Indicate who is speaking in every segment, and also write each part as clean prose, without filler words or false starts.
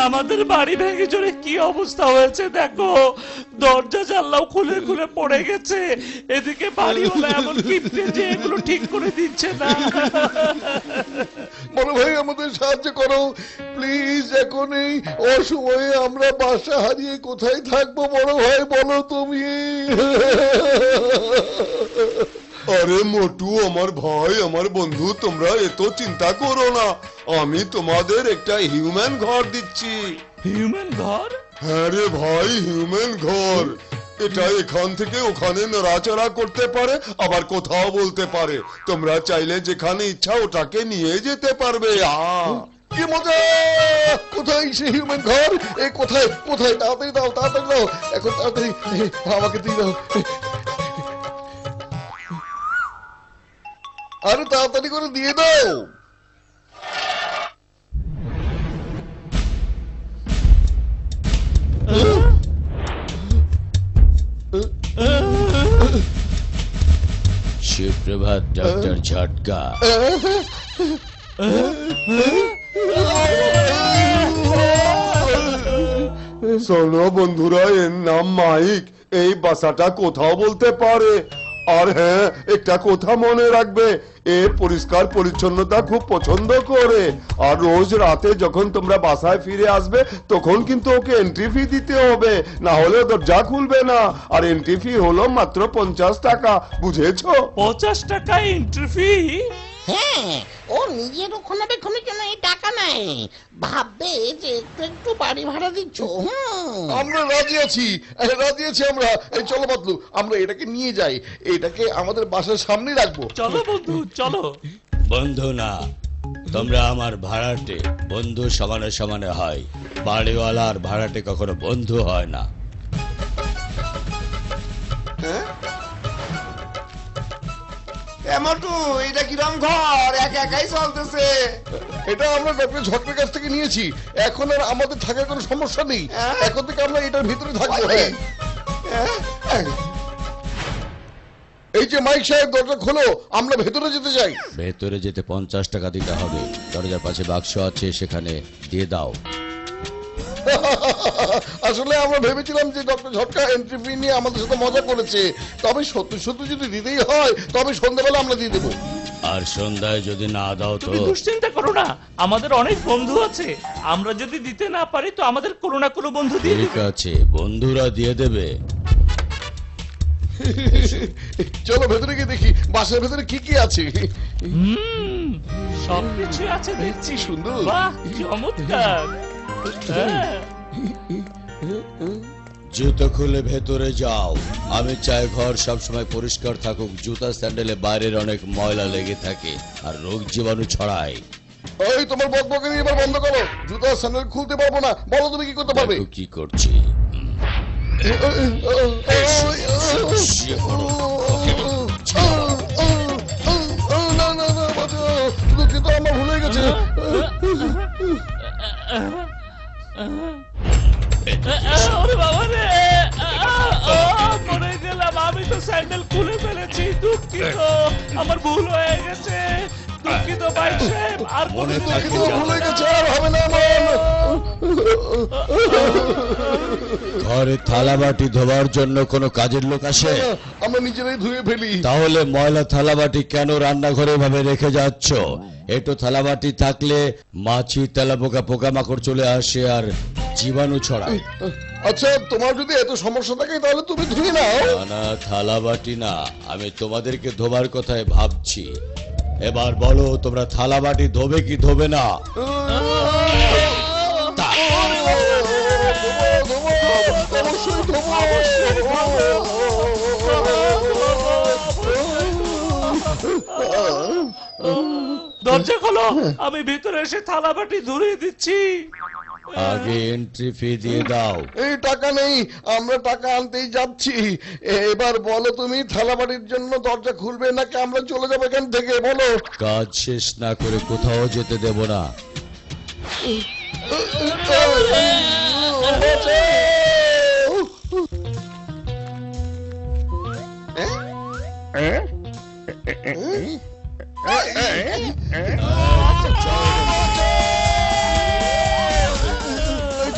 Speaker 1: আমাদের বাড়ি ভেঙে চড়ে কি অবস্থা হয়েছে দেখো, দরজা জানলাও খুলে খুলে পড়ে গেছে। এদিকে বাড়িওয়ালা এমন কিপটে যে এগুলো ঠিক করে দিচ্ছে না।
Speaker 2: বড় ভাই আমাদের সাহায্য করো প্লিজ। এখন এই অসময়ে আমরা বাসা হারিয়ে কোথায় থাকবো বড় ভাই, বলো তুমি।
Speaker 3: আরে মোটু, আমার ভাই, আমার বন্ধু, তোমরা এত চিন্তা করো না। আমি তোমাদের একটা হিউম্যান ঘর দিচ্ছি।
Speaker 1: হিউম্যান ঘর?
Speaker 3: হ্যাঁ রে ভাই, হিউম্যান ঘর। এটা এখান থেকে ওখানে নড়াচড়া করতে পারে, আবার কোথাও বলতে পারে। তোমরা চাইলে যেখানে ইচ্ছা ওটাকে নিয়ে যেতে পারবে।
Speaker 2: কি মজা! কোথায় সেই হিউম্যান ঘর? এই কোথায় কোথায়? তাড়াতাড়ি দাও, তাড়াতাড়ি দাও, এখন তাড়াতাড়ি আমাকে দিয়ে দাও। আরে তাড়াতাড়ি করে দিয়ে দাও।
Speaker 4: সুপ্রভাত ডক্টর ঝটকা।
Speaker 3: শোনো বন্ধুরা, এর নাম মাইক। এই বাসাটা কোথাও বলতে পারে। আর হ্যাঁ, একটা কথা মনে রাখবে, এ পরিষ্কার পরিচ্ছন্নতা খুব পছন্দ করে। আর রোজ রাতে যখন তোমরা বাসায় ফিরে আসবে তখন কিন্তু ওকে এন্ট্রি ফি দিতে হবে, না হলে দরজা খুলবে না। আর এন্ট্রি ফি হলো মাত্র 50 টাকা, বুঝেছো?
Speaker 1: 50 টাকা এন্ট্রি ফি?
Speaker 5: হ্যাঁ, ও নিজের রক্ষণাবেক্ষণের জন্য এই টাকা নেয়, ভাববে যে একটু একটু বাড়ি ভাড়া দিচ্ছ।
Speaker 2: আমরা রাজি আছি, রাজি আছি আমরা। এই চলো পাতলু, আমরা এটাকে নিয়ে যাই, এটাকে আমাদের বাসার সামনে রাখবো।
Speaker 1: চলো বন্ধু, চলো।
Speaker 4: বন্ধু না, তোমরা আমার ভাড়াটে। বন্ধু সমানে সমানে হয়, বাড়িওয়ালা আর ভাড়াটে কখনো বন্ধু হয় না।
Speaker 3: মোটু, এটা কিরম ঘর? একা একাই চলতেছে।
Speaker 2: এটা আমরা ডক্টর ঝটকের কাছ থেকে নিয়েছি, এখন আর আমাদের থাকার কোনো সমস্যা নেই। এখন থেকে আমরা এটার ভিতরে থাকবো। এই যে মাইক সাহেব, দরজা খোলো, আমরা ভেতরে যেতে চাই।
Speaker 4: ভেতরে যেতে 50 টাকা দিতে হবে। দরজার পাশে বাক্স আছে, সেখানে দিয়ে দাও।
Speaker 2: আসলে আমরা ভেবেছিলাম যে ডক্টর ঝটকা এন্ট্রি ফি নিয়ে আমাদের সাথে মজা করেছে, তবে সত্যি সত্যি যদি দিতেই হয় তবে সন্ধ্যাবেলা আমরা দিয়ে দেবো।
Speaker 4: আর সন্ধ্যায় যদি না দাও তো?
Speaker 1: তুমি দুশ্চিন্তা করো না, আমাদের অনেক বন্ধু আছে। আমরা যদি দিতে না পারি তো আমাদের কোনো না কোনো বন্ধু দিয়ে
Speaker 4: ঠিক
Speaker 1: দেবে।
Speaker 4: আছে, বন্ধুরা দিয়ে দেবে।
Speaker 2: চলো ভেতরে গিয়ে দেখি বাসার ভেতরে কি কি আছে।
Speaker 1: সবকিছু আছে দেখছি।
Speaker 2: সুন্দর।
Speaker 1: বাহ, চমৎকার। হ্যাঁ।
Speaker 4: জুতো খুলে ভেতরে যাও। আমি চাই ঘর সবসময় পরিষ্কার থাকুক। জুতা স্যান্ডেলে বাইরের অনেক ময়লা লেগে থাকে আর রোগ জীবাণু ছড়ায়।
Speaker 2: ওই তোমার বকবকানি এবার বন্ধ করো। জুতা স্যান্ডেল খুলতে পারবো না, বলো তুমি কি করতে পারবে?
Speaker 4: দেখো কি করছি।
Speaker 2: না না না, বাঁচাও, দুঃখিত, আমার ভুলে গেছে।
Speaker 1: ওরে বাবা রে, মরে গেলাম। আমি তো স্যান্ডেল খুলে ফেলেছি, দুঃখিত, আমার ভুল হয়ে গেছে। দুঃখিত ভাই সাহেব, আর
Speaker 4: মনে
Speaker 2: দুঃখিত,
Speaker 4: থাকে
Speaker 2: ভুলে গেছে, আর হবে না এমন।
Speaker 4: ঘরে থালা বাটি ধোবার জন্য কোনো কাজের লোক আসে?
Speaker 2: আমরা নিজেরাই ধুয়ে ফেলি।
Speaker 4: তাহলে ময়লা থালাবাটি কেন রান্নাঘরে ভাবে রেখে যাচ্ছ? একটু থালাবাটি থাকলে মাছি, তেলাপোকা, পোকামাকড় চলে আসে আর জীবাণু ছড়ায়।
Speaker 2: আচ্ছা, তোমার যদি এত সমস্যা থাকে তাহলে তুমি ধুয়ে নাও।
Speaker 4: না না, থালাবাটি না, আমি তোমাদেরকে ধোবার কথাই ভাবছি। এবার বলো, তোমরা থালাবাটি ধোবে কি ধোবে না?
Speaker 2: অবশ্যই ধোবো।
Speaker 1: দরজা খোলো, আমি ভিতরে এসে থালা বাটি ধুয়ে দিচ্ছি।
Speaker 4: আগে এন্ট্রি ফি দিয়ে দাও।
Speaker 2: এই টাকা নেই, আমরা টাকা আনতেই যাচ্ছি। এবার বলো তুমি, থালাবাড়ির জন্য দরজা খুলবে নাকি আমরা চলে যাবো এখান থেকে, বলো।
Speaker 4: কাজ শেষ না করে কোথাও যেতে দেব না।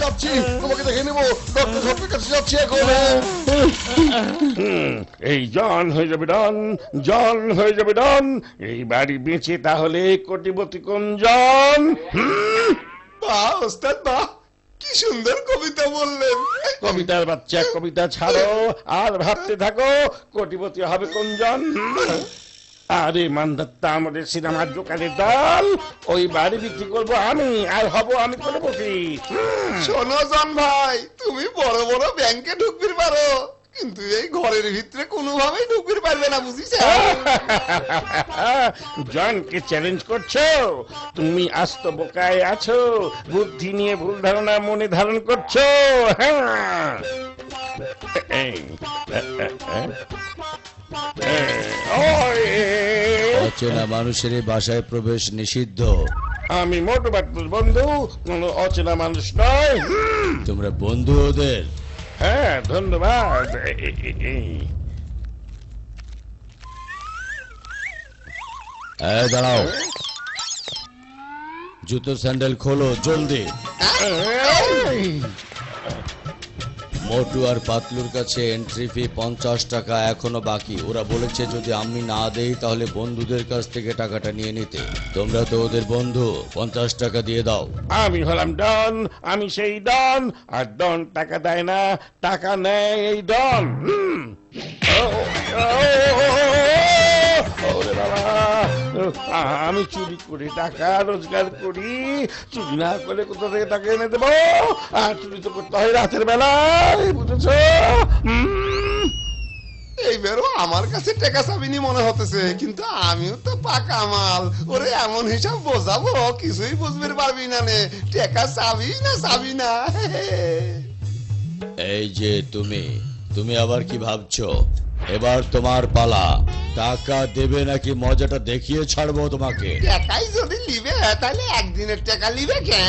Speaker 2: যাচ্ছি, তোমাকে দেখে নেবো, ডক্টর সাহেবের কাছে যাচ্ছি এখন।
Speaker 6: এই জন হয়ে যাবে ডন, জন হয়ে যাবে ডন, এই বাড়ি বেঁচে তাহলে কোটিপতি কোন জন?
Speaker 3: বাহ ওস্তাদ বাহ, কি সুন্দর কবিতা বললেন।
Speaker 6: কবিতার বাচ্চা, কবিতা ছাড়ো আর ভাবতে থাকো কোটিপতি হবে কোন জন। আরে মানদত্তা, আমাদের সিনেমার দোকানের দল, ওই বাড়ি বিক্রি করবো আমি, আর হব আমি কোটিপতি।
Speaker 3: শোনো জন ভাই, তুমি বড় বড় ব্যাংকে ঢুকবির পারো, কিন্তু এই ঘরের ভিতরে কোনোভাবেই ঢুকবির পারবে না, বুঝিস?
Speaker 6: জনকে চ্যালেঞ্জ করছো? তুমি আস্ত বোকায় আছো, বুদ্ধি নিয়ে ভুল ধারণা মনে ধারণ করছো। হ্যাঁ,
Speaker 4: অচেনা মানুষের এই বাসায় প্রবেশ নিষিদ্ধ।
Speaker 6: আমি মোটু বাটুর বন্ধু, কোনো অচেনা মানুষ নয়।
Speaker 4: তোমরা বন্ধু ওদের?
Speaker 6: হ্যাঁ, ধন্যবাদ।
Speaker 4: দাঁড়াও, জুতো স্যান্ডেল খোলো জলদি। মোটু আর পাতলুর কাছে এন্ট্রি ফি 50 টাকা এখনো বাকি। ওরা বলেছে যদি আমি না দেই তাহলে বন্ধুদের কাছ থেকে টাকাটা নিয়ে নিতে। তোমরা তো ওদের বন্ধু, 50 টাকা দিয়ে দাও।
Speaker 6: আমি হলাম ডন, আমি সেই ডন, আর ডন টাকা দেয় না, টাকা নেয় এই ডন। ওরে বাবা, আমি চুরি করে টাকা রোজগার করি, চুরি না করে কোথা থেকে টাকা এনে দেবো? আর চুরি তো করতে হয় রাতের বেলায়, বুঝেছ?
Speaker 3: এইবারও আমার কাছে টাকা চাবিনি মনে হতেছে, কিন্তু আমিও তো পাকা মাল। ওরে এমন হিসাব বোঝাবো কিছুই বুঝতে পারবি না, নে টাকা চাবি না চাবি না।
Speaker 4: এই যে তুমি আবার কি ভাবছো? এবার তোমার পালা। টাকা দেবে নাকি মজাটা দেখিয়ে ছাড়বো তোমাকে?
Speaker 3: টাকাই যদি লিবে তাহলে একদিনের টাকা লিবে কে?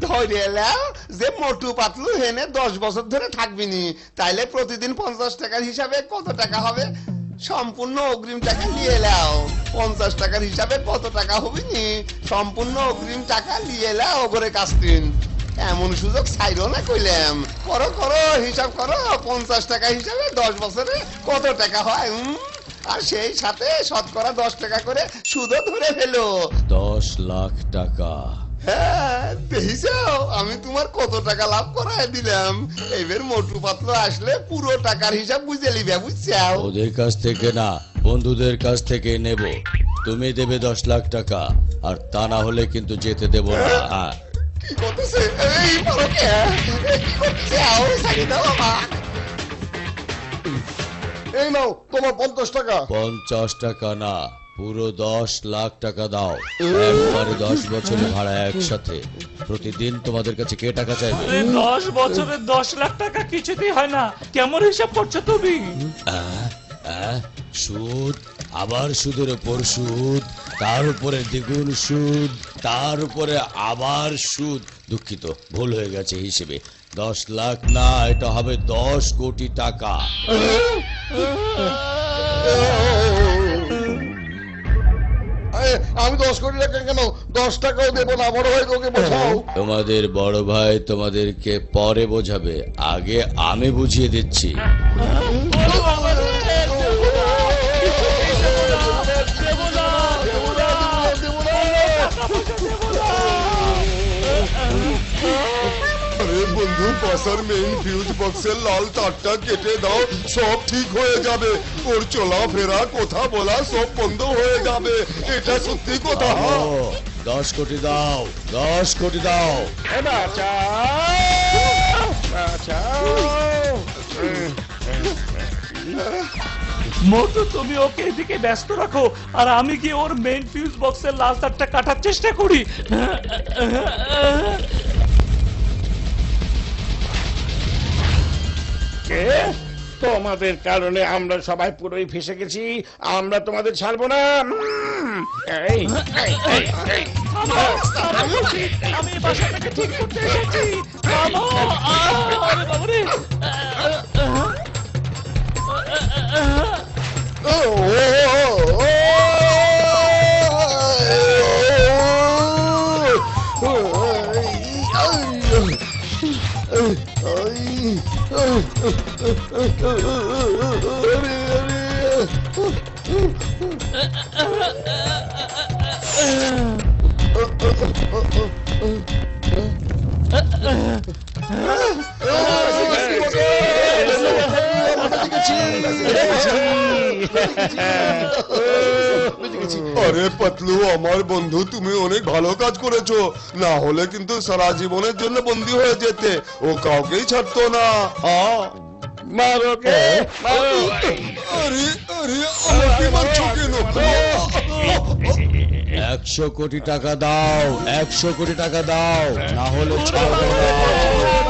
Speaker 3: ধরে এলাও যে মোটু পাতলু হেনে 10 বছর ধরে থাকবিনি, তাইলে প্রতিদিন 50 টাকার হিসাবে কত টাকা হবে? সম্পূর্ণ অগ্রিম টাকা নিয়ে এলাও। 50 টাকার হিসাবে কত টাকা হবে নি? সম্পূর্ণ অগ্রিম টাকা নিয়ে এলাও করে কাস্তিন। এমন সুযোগ ছাইরো না কইলাম। করো করো হিসাব করো, 50 টাকা হিসাবে 10 বছরে কত টাকা হয়? আর সেই সাথে শতকরা 10 টাকা করে সুদও ধরে ফেলো।
Speaker 4: 10 লাখ টাকা।
Speaker 3: হ্যাঁ, দেখিছো আমি তোমার কত টাকা লাভ করায় দিলাম। এবার মোটু পাতলু আসলে পুরো টাকার হিসাব বুঝে লিবে, বুঝছাও?
Speaker 4: ওদের কাছ থেকে না, বন্ধুদের কাছ থেকে নেব। তুমি দেবে 10 লাখ টাকা, আর তা না হলে কিন্তু যেতে দেব না।
Speaker 3: কি করতেছে এই পরকে? কি করতেছে? আও সাইড দাও আমাকে।
Speaker 2: এই নাও তোমার 50 টাকা।
Speaker 4: 50 টাকা না, পুরো 10 লাখ টাকা দাও। একবারে 10 বছরের ভাড়া একসাথে। প্রতিদিন তোমাদের কাছে কে টাকা চাইবে?
Speaker 1: 10 বছরে 10 লাখ টাকা কিছুতেই হয় না। কেমন হিসাব করছো তুমি?
Speaker 4: সুদ, আবার সুদের উপর সুদ, তার উপরে দ্বিগুণ সুদ, তার উপরে আবার সুদ। দুঃখিত, ভুল হয়ে গেছে হিসেবে। 10 লাখ না, এটা হবে 10 কোটি টাকা।
Speaker 2: আমি 10 কোটি টাকা কেন, 10 টাকাও দেবো না। বড় ভাই তোকে বোঝাও।
Speaker 4: তোমাদের বড় ভাই তোমাদেরকে পরে বোঝাবে, আগে আমি বুঝিয়ে দিচ্ছি।
Speaker 3: আরে বন্ধু, বাসার মেইন ফিউজ বক্সের লাল তারটা কেটে দাও, সব ঠিক হয়ে যাবে। ওর চলাফেরা, কথা বলা সব বন্ধ হয়ে যাবে। এটা সত্যি কথা।
Speaker 4: 10 কোটি দাও, 10 কোটি দাও।
Speaker 1: মোটু, তুমি ওকে এদিকে ব্যস্ত রাখো, আর আমি গিয়ে ওর মেইন ফিউজ বক্সের লাল তারটা কাটার চেষ্টা করি।
Speaker 6: তোমাদের কারণে আমরা সবাই পুরোই ফেসে গেছি। আমরা তোমাদের ছাড়বো না।
Speaker 1: আমি বাসাটাকে ঠিক করতে এসেছি। মামা, আরে বাবারে।
Speaker 3: আরে পাতলু আমার বন্ধু, তুমি অনেক ভালো কাজ করেছো, না হলে কিন্তু সারা জীবনের জন্য বন্দী হয়ে যেতে, ও কাউকেই ছাড়তো না।
Speaker 6: মারো কে মারো।
Speaker 3: আরে আরে আমাকে মারছো কেন?
Speaker 4: 100 কোটি টাকা দাও, 100 কোটি টাকা দাও, না হলে ছাড়বো না।